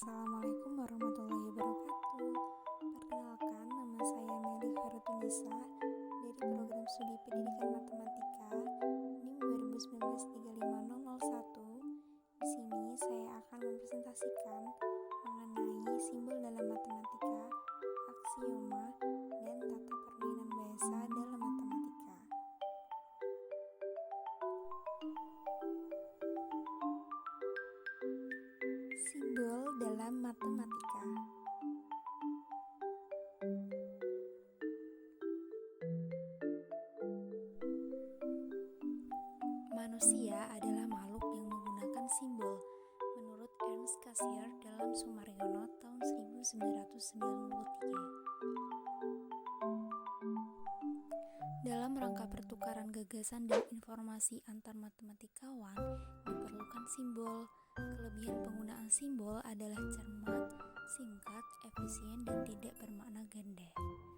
Assalamualaikum warahmatullahi wabarakatuh. Perkenalkan, nama saya Meli Harutunisa dari program studi pendidikan matematika NIM 2019-35001. Di sini saya akan mempresentasikan mengenai simbol dalam matematika, aksioma, dan tata permainan bahasa dalam matematika. Simbol dalam matematika. Manusia adalah makhluk yang menggunakan simbol. Menurut Ernst Cassirer dalam Sumariono tahun 1993. Dalam rangka pertukaran gagasan dan informasi antar matematikawan, diperlukan simbol. Kelebihan penggunaan simbol adalah cermat, singkat, efisien, dan tidak bermakna ganda.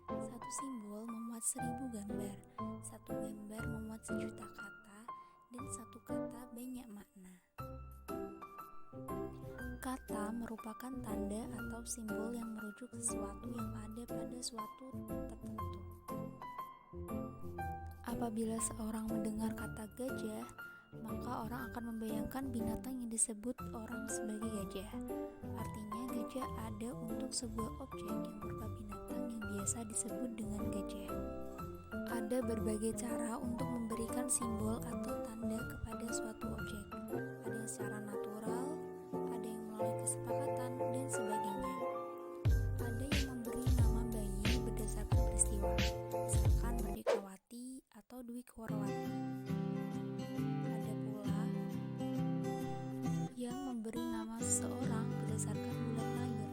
Satu simbol memuat 1000 gambar, satu gambar memuat 1.000.000 kata, dan satu kata banyak makna. Kata merupakan tanda atau simbol yang merujuk sesuatu yang ada pada suatu tertentu. Apabila seorang mendengar kata gajah, maka orang akan membayangkan binatang yang disebut orang sebagai gajah. Artinya gajah ada untuk sebuah objek yang berupa binatang yang biasa disebut dengan gajah. Ada berbagai cara untuk memberikan simbol atau tanda kepada suatu objek. Ada yang secara natural, ada yang melalui kesepakatan, dan sebagainya. Ada yang memberi nama bayi berdasarkan peristiwa, misalkan Merdekawati atau Dwi Korowati. Ada pula yang memberi nama seseorang berdasarkan bulan lahir,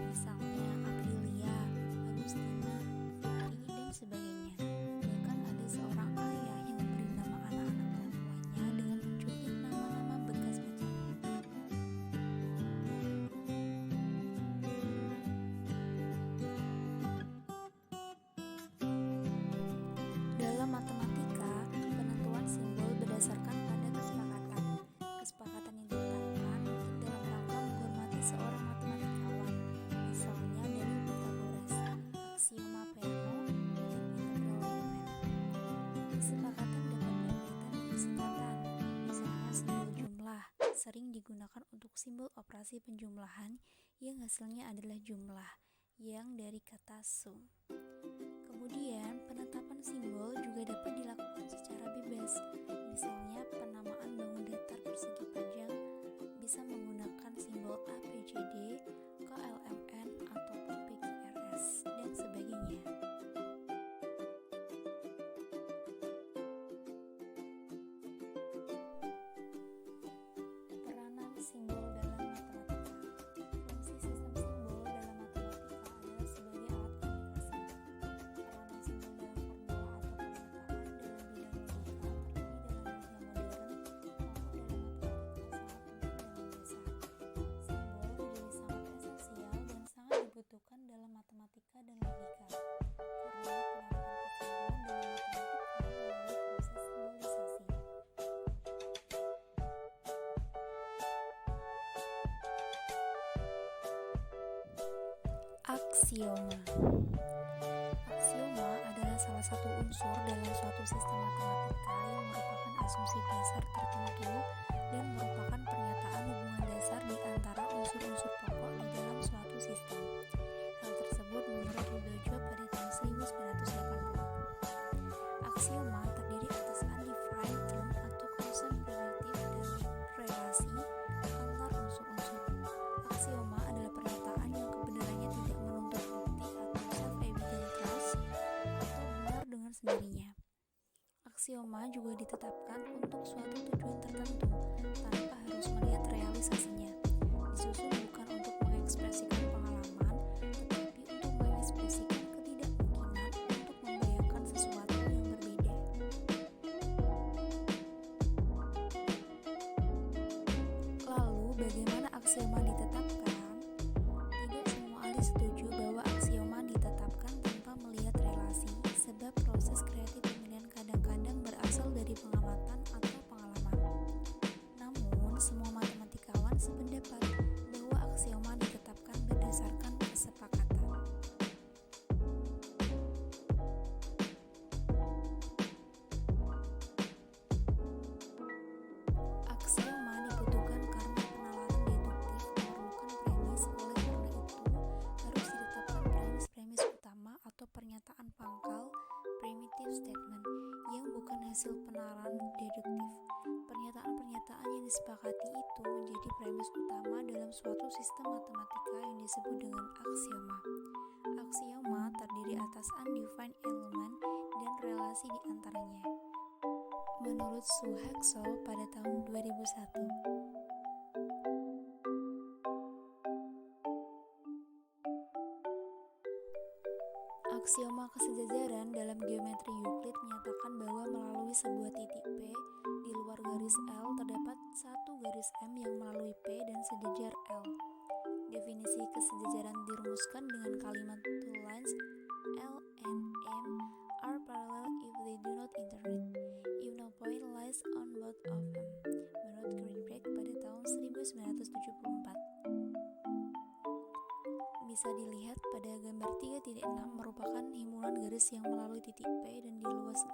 misalnya Aprilia, Agustina, Fitri, dan sebagainya. Bahkan ada seorang ayah yang memberi nama anak-anak perempuannya dengan menculik nama-nama bekas pacarnya. Dalam matematika, penentuan simbol berdasarkan pada kesepakatan. Kesepakatan yang ditetapkan dalam rangka menghormati seorang matematikawan, misalnya dari Pythagoras, aksioma Peano, dan integral Riemann. Kesepakatan dapat berkaitan dengan singkatan, misalnya simbol jumlah, sering digunakan untuk simbol operasi penjumlahan yang hasilnya adalah jumlah, yang dari kata sum. Kemudian, penetapan simbol juga dapat dilakukan secara bebas. Misalnya, penamaan bangun datar persegi panjang bisa menggunakan simbol ABCD, KLMN, ataupun PQRS, dan sebagainya. Peranan simbol dalam matematika. Fungsi sistem simbol dalam matematika adalah sebagai alat komunikasi. Peranan simbol dalam formula atau pernyataan dalam bidang logika, terlebih dalam dunia modern maupun dalam matematika, sangat penting dan mendasar. Simbol menjadi sangat esensial dan sangat dibutuhkan dalam matematika dan logika, karena penarikan kesimpulan dalam matematika melalui proses simbolisasi. Aksioma. Aksioma adalah salah satu unsur dalam suatu sistem matematika yang merupakan asumsi dasar tertentu dan merupakan pernyataan hubungan dasar di antara unsur-unsur pokok di dalam suatu sistem. Hal tersebut menurut Rudolf pada tahun 1980. Aksioma terdiri atas undefined term atau klausul primitif dalam relasi antar unsur-unsur. Aksioma adalah pernyataan yang kebenarannya tidak menuntut bukti atau self-evident clause atau benar dengan sendirinya. Aksioma juga ditetapkan untuk suatu tujuan tertentu tanpa harus melihat realisasinya. Disusun bukan untuk mengekspresikan pengalaman, tetapi untuk mengekspresikan ketidakmungkinan untuk membayangkan sesuatu yang berbeda. Lalu, bagaimana aksioma ditetapkan? Tidak semua ahli setuju bahwa aksioma ditetapkan tanpa melihat relasi, sebab proses kreatif pemilihan kadang-kadang berasal dari pengamatan atau pengalaman. Namun, semua matematikawan sependapat bahwa aksioma ditetapkan hasil penalaran deduktif. Pernyataan-pernyataan yang disepakati itu menjadi premis utama dalam suatu sistem matematika yang disebut dengan aksioma. Aksioma terdiri atas undefined element dan relasi di antaranya. Menurut Sue Haxel pada tahun 2001. Aksioma kesejajaran dalam geometri Euclid menyatakan bahwa melalui sebuah titik P di luar garis L terdapat satu garis M yang melalui P dan sejajar L. Definisi kesejajaran dirumuskan dengan kalimat two lines L and M are parallel if they do not intersect, if no point lies on both of them, menurut Greenberg pada tahun 1974. Bisa dilihat pada gambar 3.6 merupakan himpunan garis yang melalui titik P dan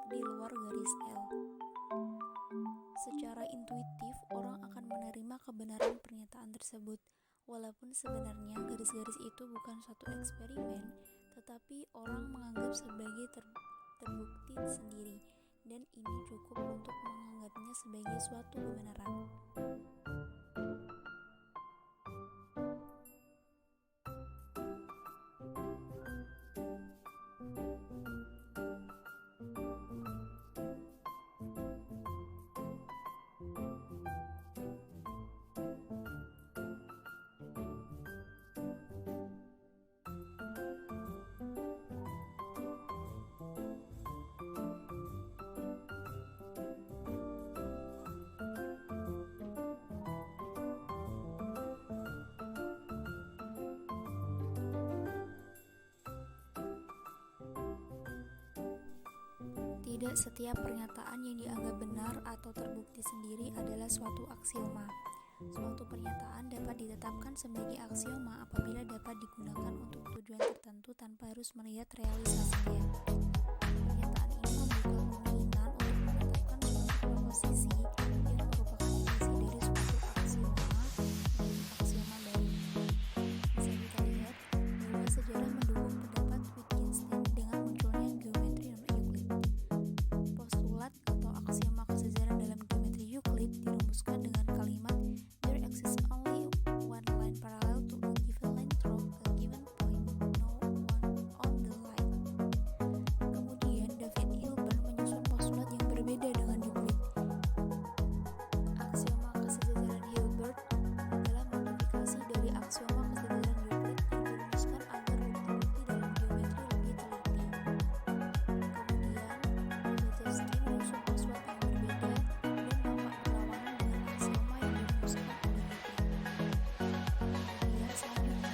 di luar garis L. Secara intuitif, orang akan menerima kebenaran pernyataan tersebut, walaupun sebenarnya garis-garis itu bukan suatu eksperimen, tetapi orang menganggap sebagai terbukti sendiri, dan ini cukup untuk menganggapnya sebagai suatu kebenaran. Tidak setiap pernyataan yang dianggap benar atau terbukti sendiri adalah suatu aksioma. Suatu pernyataan dapat ditetapkan sebagai aksioma apabila dapat digunakan untuk tujuan tertentu tanpa harus melihat realisasinya. Pernyataan ini membuka kemungkinan untuk menetapkan suatu proposisi yang merupakan inti dari suatu aksioma menjadi aksioma baru. Bisa kita lihat bahwa sejarah mendukung pendapat Wittgenstein dengan munculnya geometri non-Euclid. Postulat atau aksioma kesejajaran dalam geometri Euclid dirumuskan dengan kalimat there exists only one line parallel to a given length from a given point, no one on the line. Kemudian David Hilbert menyusun postulat yang berbeda dengan Euclid. Aksioma kesejajaran Hilbert adalah modifikasi dari aksioma kesejajaran Euclid yang dirumuskan agar bukti-bukti dalam geometri lebih teliti. Lobachevsky menyusun postulat yang berbeda dan nampak berlawanan dengan aksioma yang dirumuskan oleh Euclid. Kemudian selanjutnya,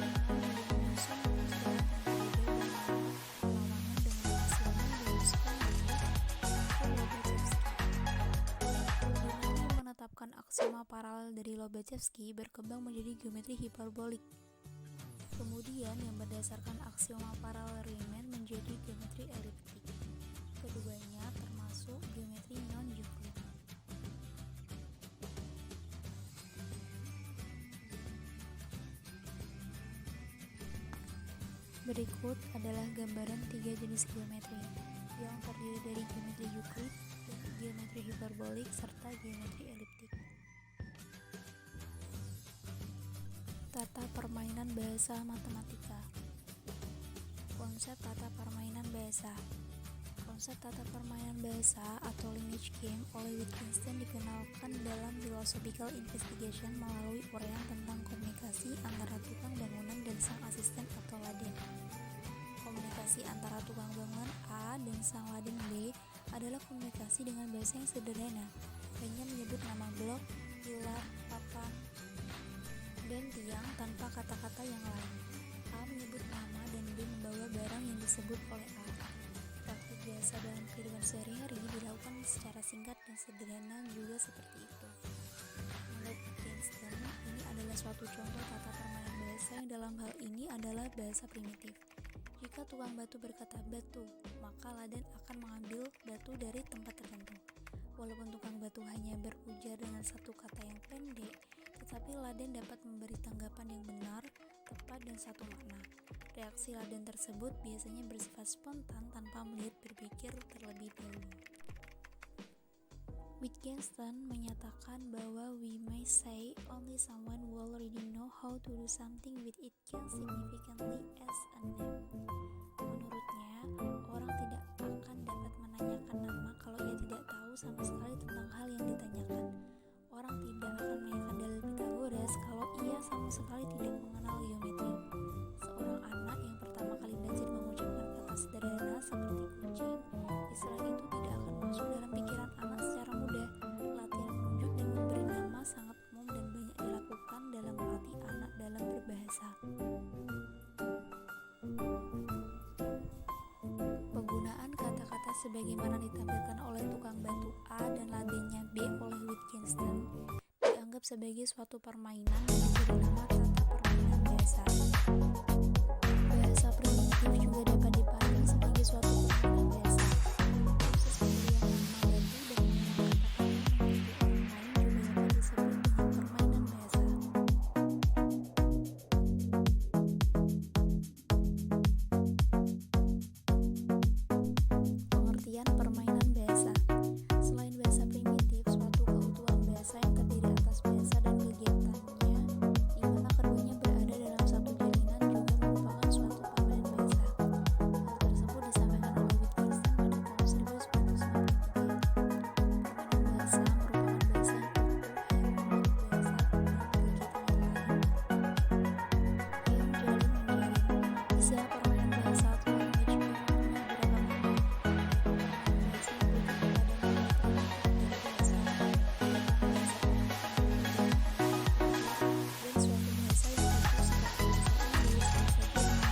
Hilbert menyusun postulat yang berbeda dan nampak berlawanan dengan aksioma yang dirumuskan oleh Lobachevsky. Geometri menetapkan aksioma paralel dari Lobachevsky berkembang menjadi geometri hiperbolik. Kemudian yang berdasarkan aksioma paralel Riemann menjadi geometri eliptik. Keduanya termasuk geometri non-Euclid. Berikut adalah gambaran tiga jenis geometri yang terdiri dari geometri Euclid, geometri hiperbolik, serta geometri eliptik. Tata permainan bahasa matematika. Konsep tata permainan bahasa. Konsep tata permainan bahasa atau lineage game oleh Wittgenstein dikenalkan dalam Philosophical Investigation melalui uraian tentang komunikasi antara tukang bangunan dan sang asisten atau laden. Komunikasi antara tukang bangunan A dan sang laden B adalah komunikasi dengan bahasa yang sederhana, hanya menyebut nama blok, pilar, papan, dan tiang tanpa kata-kata yang lain. A menyebut nama dan B membawa barang yang disebut oleh A. Praktik biasa dalam kehidupan sehari-hari dilakukan secara singkat dan sederhana juga seperti itu. Menurut Wittgenstein, ini adalah suatu contoh tata permainan bahasa yang dalam hal ini adalah bahasa primitif. Jika tukang batu berkata batu, maka laden akan mengambil batu dari tempat tertentu. Walaupun tukang batu hanya berujar dengan satu kata yang pendek, tetapi laden dapat memberi tanggapan yang benar, tepat, dan satu makna. Reaksi laden tersebut biasanya bersifat spontan tanpa melihat berpikir terlebih dahulu. Wittgenstein menyatakan bahwa we may say only someone who already know how to do something with it can significantly as a name. Menurutnya, orang tidak akan dapat menanyakan nama kalau ia tidak tahu sama sekali tentang hal yang ditanyakan. Orang tidak akan menanyakan dalil Pythagoras kalau ia sama sekali tidak mengenal geometri. Seorang anak yang pertama kali belajar mengucapkan kata sederhana seperti kucing, istilah itu tidak akan masuk dalam pikiran anak secara mudah. Latihan menunjuk dan memberi nama sangat umum dan banyak dilakukan dalam melatih anak dalam berbahasa. Penggunaan kata-kata sebagaimana ditampilkan oleh tukang batu A dan ladennya B oleh Wittgenstein dianggap sebagai suatu permainan dan diberi nama tata permainan bahasa. Bahasa primitif juga dapat dipandang sebagai suatu permainan bahasa. Proses pemberian nama batu dan menggunakan kata-kata menjadi orang lain juga dapat disebut dengan permainan bahasa. Pengertian permainan bahasa. Selain bahasa primitif, suatu keutuhan bahasa yang terdiri atas bahasa dan kegiatannya, di mana keduanya berada dalam satu jalinan, juga merupakan suatu permainan bahasa. Hal tersebut disampaikan oleh Wittgenstein pada tahun 1993. Permainan bahasa merupakan bahasa yang utuh yang membentuk bahasa dan kegiatan yang lain. Yang menjalin. Istilah permainan bahasa atau language punya beberapa makna. Bahasa yang bergantung pada makna primitif dari bahasa, kegiatan bahasa dan suatu bahasa yang utuh seperti bahasa Inggris, bahasa Jerman.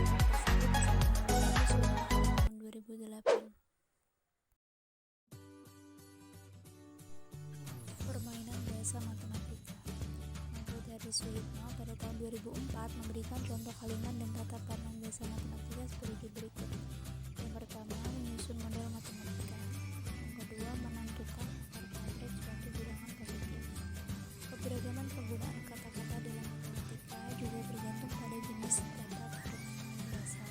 Hal tersebut disampaikan oleh Suharto tahun 2008. Permainan bahasa matematika. Menurut Hadi Suyitno pada tahun 2004 memberikan contoh kalimat dan tata permainan bahasa matematika sebagai berikut. Yang pertama, menyusun model matematika. Yang kedua, menentukan akar konkret suatu bilangan positif. Keberagaman penggunaan kata-kata dalam matematika juga bergantung pada jenis tata permainan bahasa.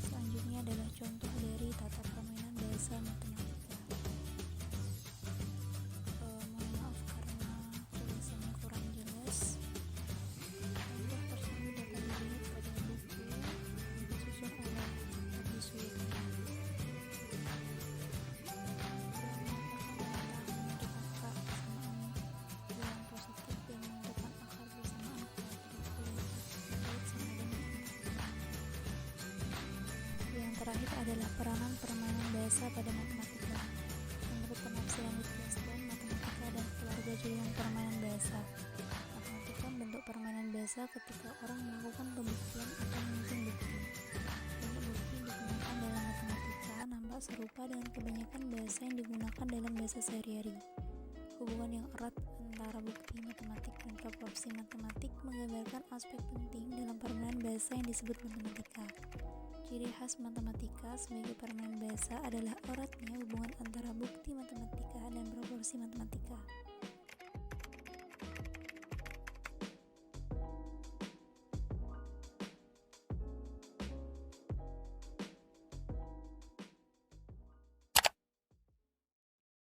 Selanjutnya adalah contoh dari tata permainan bahasa matematika. Mohon maaf karena tulisannya kurang jelas. Contoh tersebut dapat dilihat pada buku yang disusun oleh Hadi Suyitno. Bilangan positif yang menentukan akar bersamaan kuadrat kuadrat sama dengan. Yang terakhir adalah peranan permainan bahasa pada matematika. Menurut penafsiran Wittgenstein, matematika dan keluarga jaringan permainan bahasa. Matematika bentuk permainan bahasa ketika orang melakukan pembuktian atau menyusun bukti. Bentuk bukti yang digunakan dalam matematika nampak serupa dengan kebanyakan bahasa yang digunakan dalam bahasa sehari-hari. Hubungan yang erat antara bukti matematik dan proporsi matematik menggambarkan aspek penting dalam permainan bahasa yang disebut matematika. Ciri khas matematika sebagai permainan bahasa adalah eratnya hubungan antara bukti matematika dan proporsi matematika.